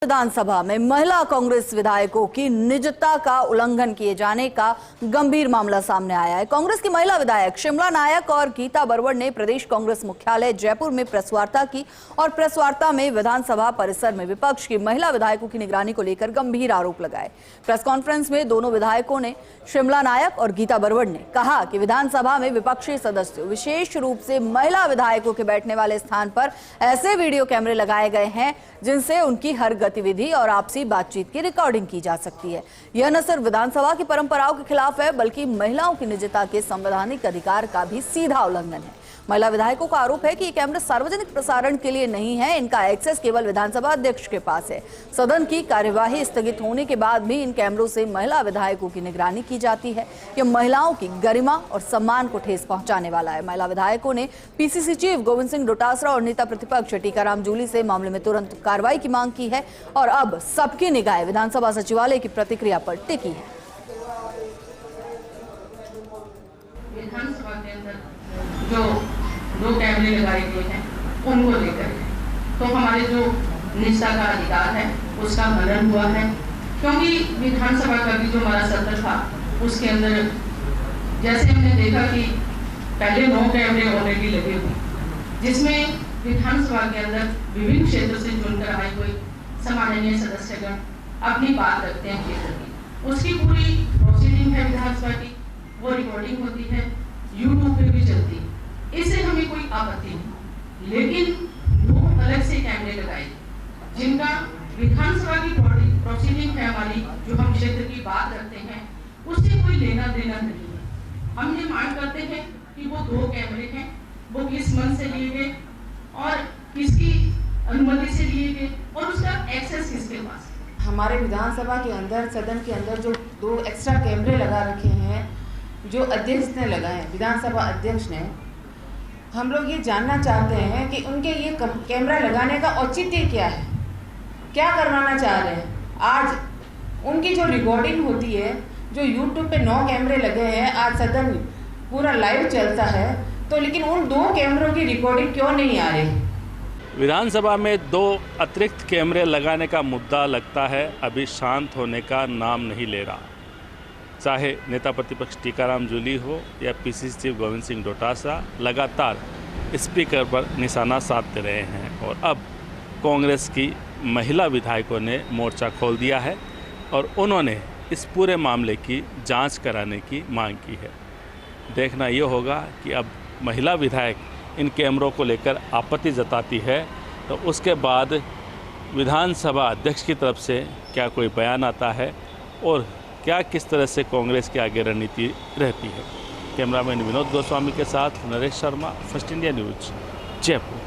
विधानसभा में महिला कांग्रेस विधायकों की निजता का उल्लंघन किए जाने का गंभीर मामला सामने आया है। कांग्रेस की महिला विधायक शिमला नायक और गीता बरवड़ ने प्रदेश कांग्रेस मुख्यालय जयपुर में प्रेस वार्ता की और प्रेस वार्ता में विधानसभा परिसर में विपक्ष की महिला विधायकों की निगरानी को लेकर गंभीर आरोप लगाए। प्रेस कॉन्फ्रेंस में दोनों विधायकों ने शिमला नायक और गीता बरवड़ ने कहा कि विधानसभा में विपक्षी सदस्य विशेष रूप से महिला विधायकों के बैठने वाले स्थान पर ऐसे वीडियो कैमरे लगाए गए हैं जिनसे उनकी हर गतिविधि और आपसी बातचीत की रिकॉर्डिंग की जा सकती है। यह न सिर्फ विधानसभा की परंपराओं के खिलाफ है बल्कि महिलाओं की निजता के संवैधानिक अधिकार का भी सीधा उल्लंघन है। महिला विधायकों का आरोप है कि ये कैमरे सार्वजनिक प्रसारण के लिए नहीं है, इनका एक्सेस केवल विधानसभा अध्यक्ष के पास है। सदन की कार्यवाही स्थगित होने के बाद भी इन कैमरों से महिला विधायकों की निगरानी की जाती है। यह महिलाओं की गरिमा और सम्मान को ठेस पहुंचाने वाला है। महिला विधायकों ने पीसीसी चीफ गोविंद सिंह डोटासरा और नेता प्रतिपक्ष टीकाराम जूली से मामले में तुरंत कार्रवाई की मांग की है और अब सबकी निगाहें विधानसभा सचिवालय की प्रतिक्रिया पर टिकी है। विधानसभा के अंदर जो दो कैमरे लगाए गए हैं उनको लेकर तो हमारे जो निजता का अधिकार है उसका हनन हुआ है, क्योंकि विधानसभा का भी जो हमारा सत्र था उसके अंदर जैसे हमने देखा कि पहले 9 कैमरे ऑलरेडी लगे हुए, जिसमें विधानसभा के अंदर विभिन्न क्षेत्रों से चुनकर आए हुए सम्माननीय सदस्यगण अपनी बात रखते हैं क्षेत्र की। उसकी पूरी प्रोसीडिंग है विधानसभा की, वो रिकॉर्डिंग होती है, यूट्यूब पे भी चलती है, इससे हमें कोई आपत्ति नहीं। लेकिन 2 अलग से कैमरे लगाए जिनका विधानसभा की प्रोसीडिंग है हमारी, जो हम क्षेत्र की बात रखते हैं, उससे कोई लेना देना नहीं है। हम ये मांग करते हैं कि वो 2 कैमरे हैं, वो किस मन से लिए गए और किसकी अनुमति से लिए गए और उसका एक्सेस किसके पास है। हमारे विधानसभा के अंदर, सदन के अंदर जो 2 एक्स्ट्रा कैमरे लगा रखे हैं, जो अध्यक्ष ने लगाए, विधानसभा अध्यक्ष ने, हम लोग ये जानना चाहते हैं कि उनके ये कैमरा लगाने का औचित्य क्या है, क्या करवाना चाह रहे हैं। आज उनकी जो रिकॉर्डिंग होती है, जो यूट्यूब पे 9 कैमरे लगे हैं, आज सदन पूरा लाइव चलता है, तो लेकिन उन 2 कैमरों की रिकॉर्डिंग क्यों नहीं आ रही। विधानसभा में 2 अतिरिक्त कैमरे लगाने का मुद्दा लगता है अभी शांत होने का नाम नहीं ले रहा। चाहे नेता प्रतिपक्ष टीकाराम जूली हो या पीसीसी चीफ गोविंद सिंह डोटासरा लगातार स्पीकर पर निशाना साधते रहे हैं और अब कांग्रेस की महिला विधायकों ने मोर्चा खोल दिया है और उन्होंने इस पूरे मामले की जांच कराने की मांग की है। देखना ये होगा कि अब महिला विधायक इन कैमरों को लेकर आपत्ति जताती है तो उसके बाद विधानसभा अध्यक्ष की तरफ से क्या कोई बयान आता है और क्या किस तरह से कांग्रेस की आगे रणनीति रहती है। कैमरामैन विनोद गोस्वामी के साथ Naresh Sharma, first India news, Jaipur.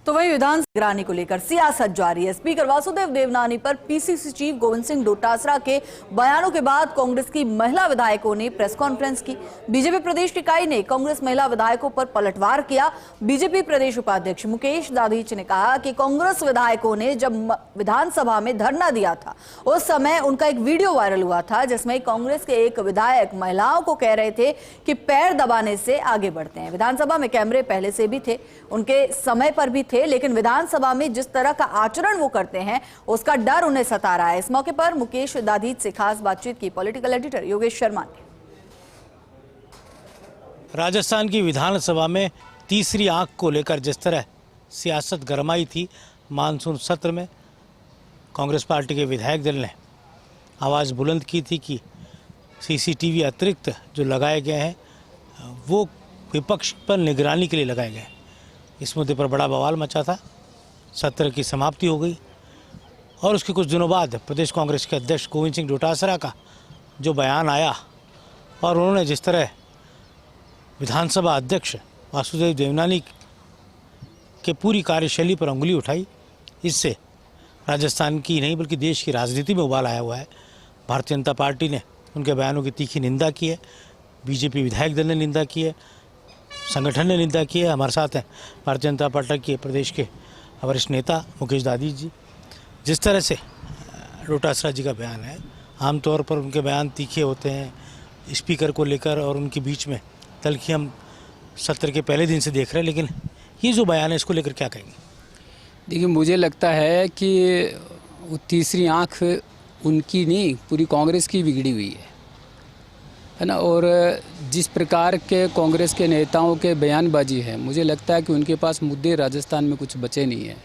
तो वही विधान निगरानी को लेकर सियासत जारी है। स्पीकर वासुदेव देवनानी पर पीसीसी चीफ गोविंद सिंह डोटासरा के बयानों के बाद कांग्रेस की महिला विधायकों ने प्रेस कॉन्फ्रेंस की। बीजेपी प्रदेश इकाई ने कांग्रेस महिला विधायकों पर पलटवार किया। बीजेपी प्रदेश उपाध्यक्ष मुकेश दाधीच ने कहा कि कांग्रेस विधायकों ने जब विधानसभा में धरना दिया था उस समय उनका एक वीडियो वायरल हुआ था जिसमें कांग्रेस के एक विधायक महिलाओं को कह रहे थे कि पैर दबाने से आगे बढ़ते हैं। विधानसभा में कैमरे पहले से भी थे, उनके समय पर भी थे, लेकिन विधानसभा में जिस तरह का आचरण वो करते हैं उसका डर उन्हें सता रहा है। इस मौके पर मुकेश दाधीच से खास बातचीत की पॉलिटिकल एडिटर योगेश शर्मा ने। राजस्थान की विधानसभा में तीसरी आंख को लेकर जिस तरह सियासत गरमाई थी, मानसून सत्र में कांग्रेस पार्टी के विधायक दल ने आवाज़ बुलंद की थी कि सीसीटीवी अतिरिक्त जो लगाए गए हैं वो विपक्ष पर निगरानी के लिए लगाए गए। इस मुद्दे पर बड़ा बवाल मचा था। सत्र की समाप्ति हो गई और उसके कुछ दिनों बाद प्रदेश कांग्रेस के अध्यक्ष गोविंद सिंह डोटासरा का जो बयान आया और उन्होंने जिस तरह विधानसभा अध्यक्ष वासुदेव देवनानी के पूरी कार्यशैली पर उंगली उठाई, इससे राजस्थान की नहीं बल्कि देश की राजनीति में उबाल आया हुआ है। भारतीय जनता पार्टी ने उनके बयानों की तीखी निंदा की है, बीजेपी विधायक दल ने निंदा की है, संगठन ने निंदा की है। हमारे साथ हैं भारतीय जनता पार्टी के प्रदेश के वरिष्ठ नेता मुकेश दाधीच जी। जिस तरह से डोटासरा जी का बयान है, आमतौर पर उनके बयान तीखे होते हैं स्पीकर को लेकर और उनके बीच में तल्खी हम सत्र के पहले दिन से देख रहे हैं, लेकिन ये जो बयान है इसको लेकर क्या कहेंगे। देखिए, मुझे लगता है कि वो तीसरी आंख उनकी नहीं, पूरी कांग्रेस की बिगड़ी हुई है ना। और जिस प्रकार के कांग्रेस के नेताओं के बयानबाजी है, मुझे लगता है कि उनके पास मुद्दे राजस्थान में कुछ बचे नहीं है।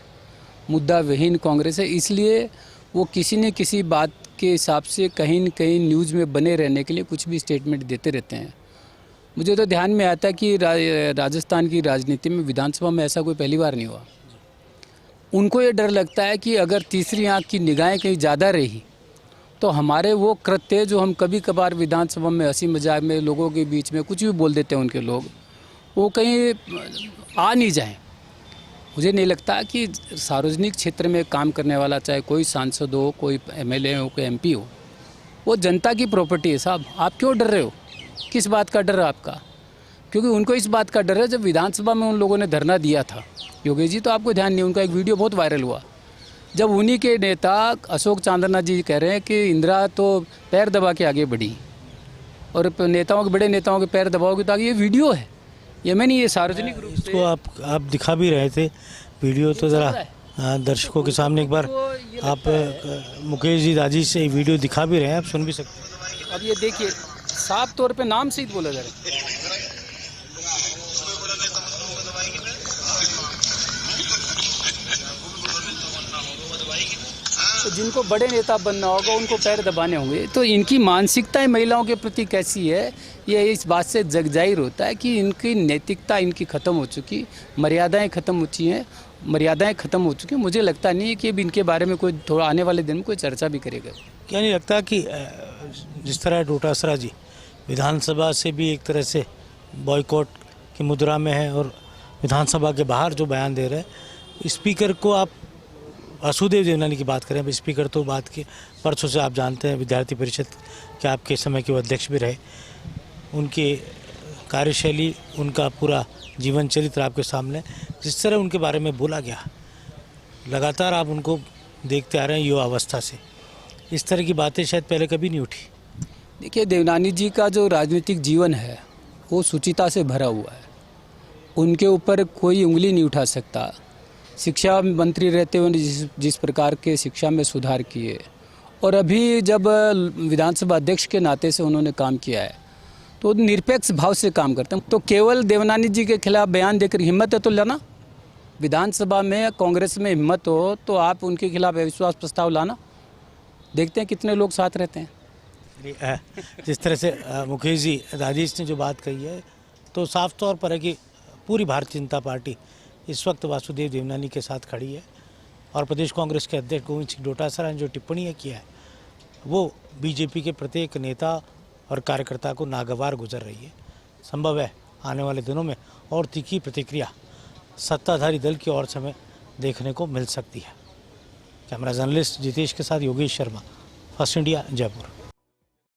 मुद्दा विहीन कांग्रेस है, इसलिए वो किसी न किसी बात के हिसाब से कहीं न कहीं न्यूज़ में बने रहने के लिए कुछ भी स्टेटमेंट देते रहते हैं। मुझे तो ध्यान में आता है कि राजस्थान की राजनीति में, विधानसभा में ऐसा कोई पहली बार नहीं हुआ। उनको ये डर लगता है कि अगर तीसरी आंख की निगाहें कहीं ज़्यादा रही तो हमारे वो कृत्य जो हम कभी कभार विधानसभा में हंसी मजाक में लोगों के बीच में कुछ भी बोल देते हैं उनके लोग, वो कहीं आ नहीं जाएं। मुझे नहीं लगता कि सार्वजनिक क्षेत्र में काम करने वाला, चाहे कोई सांसद हो, कोई एमएलए हो, कोई एमपी हो, वो जनता की प्रॉपर्टी है साहब। आप क्यों डर रहे हो? किस बात का डर है आपका? क्योंकि उनको इस बात का डर है, जब विधानसभा में उन लोगों ने धरना दिया था, योगेश जी तो आपको ध्यान नहीं, उनका एक वीडियो बहुत वायरल हुआ, जब उन्हीं के नेता अशोक चांदना जी कह रहे हैं कि इंदिरा तो पैर दबा के आगे बढ़ी, और नेताओं के, बड़े नेताओं के पैर दबाओगे तो आगे। ये वीडियो है, ये मैं नहीं, ये सार्वजनिक रूप से इसको आप दिखा भी रहे थे वीडियो, तो ज़रा दर्शकों के सामने एक बार आप मुकेश जी दाजी से वीडियो दिखा भी रहे हैं, आप सुन भी सकते हैं। अब ये देखिए, साफ तौर पे नाम सहित बोला जा रहा है। तो जिनको बड़े नेता बनना होगा उनको पैर दबाने होंगे। तो इनकी मानसिकता महिलाओं के प्रति कैसी है, ये इस बात से जग जाहिर होता है कि इनकी नैतिकता इनकी ख़त्म हो चुकी, मर्यादाएं ख़त्म हो चुकी हैं। मुझे लगता नहीं है कि अब इनके बारे में कोई थोड़ा आने वाले दिन में कोई चर्चा भी करेगा। क्या नहीं लगता कि जिस तरह डोटासरा जी विधानसभा से भी एक तरह से बॉयकॉट की मुद्रा में है, और विधानसभा के बाहर जो बयान दे रहे हैं, स्पीकर को आप वासुदेव देवनानी की बात करें, स्पीकर तो बात के परसों से आप जानते हैं, विद्यार्थी परिषद के आपके समय के वो अध्यक्ष भी रहे, उनकी कार्यशैली, उनका पूरा जीवन चरित्र आपके सामने, जिस तरह उनके बारे में बोला गया, लगातार आप उनको देखते आ रहे हैं युवा अवस्था से, इस तरह की बातें शायद पहले कभी नहीं उठी। देखिए, देवनानी जी का जो राजनीतिक जीवन है वो शुचिता से भरा हुआ है, उनके ऊपर कोई उंगली नहीं उठा सकता। शिक्षा मंत्री रहते हुए जिस प्रकार के शिक्षा में सुधार किए, और अभी जब विधानसभा अध्यक्ष के नाते से उन्होंने काम किया है, तो निरपेक्ष भाव से काम करते हैं। तो केवल देवनानी जी के खिलाफ बयान देकर हिम्मत है तो लाना, विधानसभा में कांग्रेस में हिम्मत हो तो आप उनके खिलाफ अविश्वास प्रस्ताव लाना, देखते हैं कितने लोग साथ रहते हैं। जिस तरह से मुकेश जी राजेश ने जो बात कही है, तो साफ तौर पर है कि पूरी भारतीय जनता पार्टी इस वक्त वासुदेव देवनानी के साथ खड़ी है, और प्रदेश कांग्रेस के अध्यक्ष गोविंद सिंह डोटासरा ने जो टिप्पणी किया है, वो बीजेपी के प्रत्येक नेता और कार्यकर्ता को नागवार गुजर रही है। संभव है आने वाले दिनों में और तीखी प्रतिक्रिया सत्ताधारी दल की ओर से हमें देखने को मिल सकती है। कैमरा जर्नलिस्ट जितेश के साथ योगेश शर्मा, फर्स्ट इंडिया, जयपुर।